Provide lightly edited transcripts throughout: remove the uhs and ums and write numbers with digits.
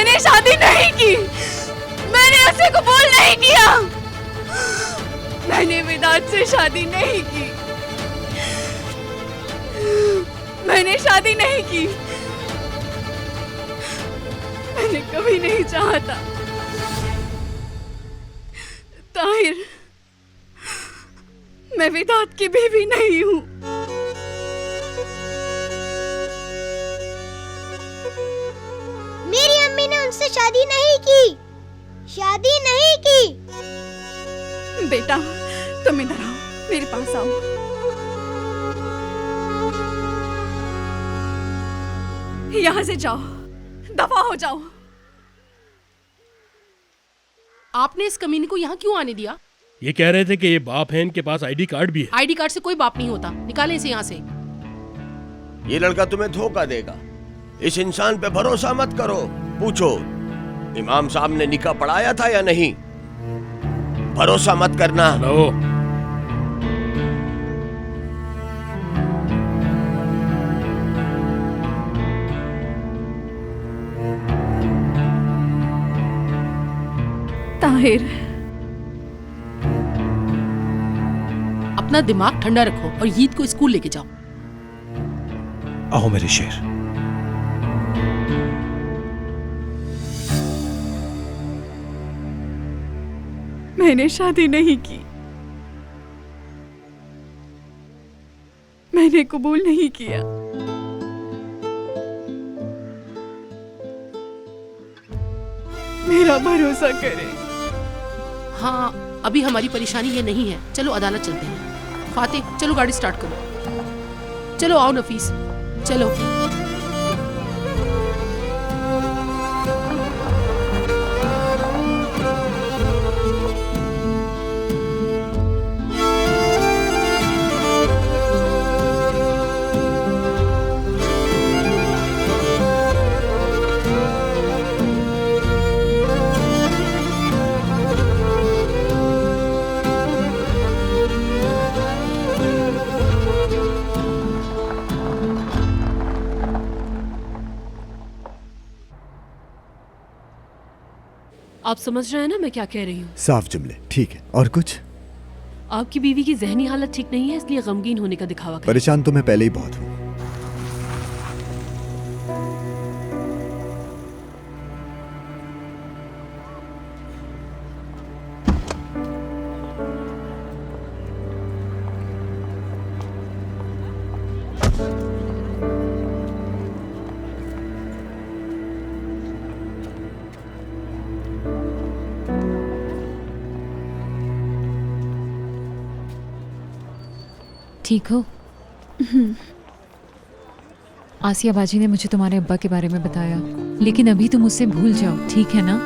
मैंने शादी नहीं की, मैंने उसे कबूल नहीं किया, मैंने विदात से शादी नहीं की, मैंने शादी नहीं की, मैंने कभी नहीं चाहा था। ताहिर, मैं विदात की बीवी नहीं हूँ। मेरी अम्मी ने उनसे शादी नहीं की, शादी नहीं की। बेटा, तुम इधर आओ, मेरे पास आओ। यहाँ से जाओ, दफा हो जाओ। आपने इस कमीने को यहाँ क्यों आने दिया? ये कह रहे थे कि ये बाप है, इनके पास आईडी कार्ड भी है। आईडी कार्ड से कोई बाप नहीं होता, निकाले इसे यहाँ से। ये लड़का तुम्हें धोखा देगा। इस इंसान पे भरोसा मत करो। पूछो इमाम साहब ने निकाह पढ़ाया था या नहीं। भरोसा मत करना। लो। ताहिर, अपना दिमाग ठंडा रखो और ईद को स्कूल लेके जाओ। आओ मेरे शेर। मैंने शादी नहीं की, मैंने कबूल नहीं किया। मेरा भरोसा करें। हाँ, अभी हमारी परेशानी ये नहीं है। चलो अदालत चलते हैं। फातिह, चलो गाड़ी स्टार्ट करो। चलो आओ नफीस, चलो। आप समझ रहे हैं ना मैं क्या कह रही हूँ? साफ जुमले, ठीक है। और कुछ? आपकी बीवी की जहनी हालत ठीक नहीं है, इसलिए गमगीन होने का दिखावा करें। परेशान तो मैं पहले ही बहुत हूँ। ठीक हो? आसिया बाजी ने मुझे तुम्हारे अब्बा के बारे में बताया, लेकिन अभी तुम उससे भूल जाओ, ठीक है ना?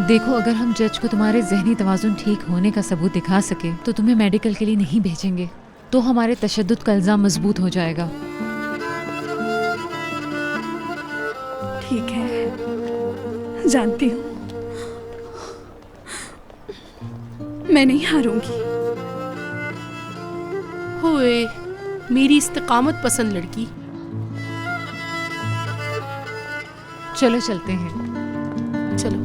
देखो, अगर हम जज को तुम्हारे जहनी तवाज़ुन ठीक होने का सबूत दिखा सके तो तुम्हें मेडिकल के लिए नहीं भेजेंगे, तो हमारे तशद्दुद का इल्ज़ाम मजबूत हो जाएगा। ठीक है, जानती हूँ, मैं नहीं हारूंगी। होए, मेरी इस्तिकामत पसंद लड़की। चलो चलते हैं। चलो।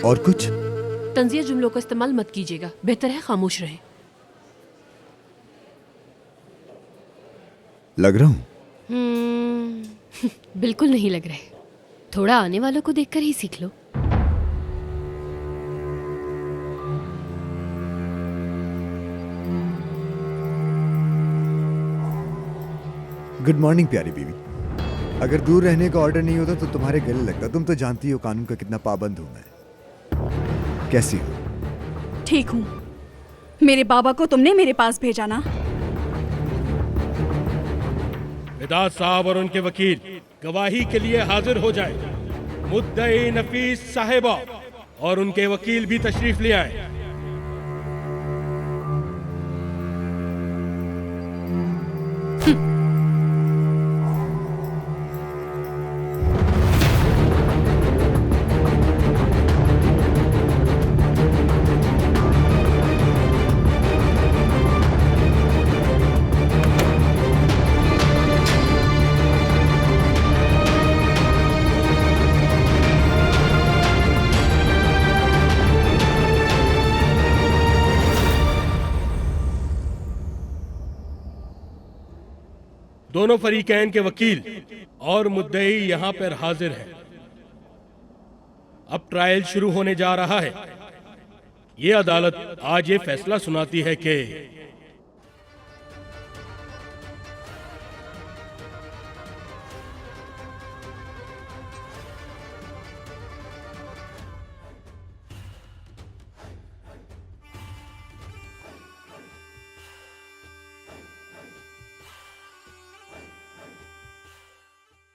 और कुछ? तंज़िया जुमलों का इस्तेमाल मत कीजिएगा, बेहतर है खामोश रहें। लग रहा हूँ? बिल्कुल नहीं लग रहे। थोड़ा आने वालों को देखकर ही सीख लो। गुड मॉर्निंग प्यारी बीवी। अगर दूर रहने का ऑर्डर नहीं होता तो तुम्हारे गले लगता। तुम तो जानती हो कानून का कितना पाबंद हूं मैं। कैसी हो? ठीक हूँ। मेरे बाबा को तुमने मेरे पास भेजा ना? विदात साहब और उनके वकील गवाही के लिए हाजिर हो जाए। मुद्दई नफीस साहिबा और उनके वकील भी तशरीफ ले आए। दोनों फरीकैन के वकील और मुद्दई यहाँ पर हाजिर हैं। अब ट्रायल शुरू होने जा रहा है। ये अदालत आज ये फैसला सुनाती है कि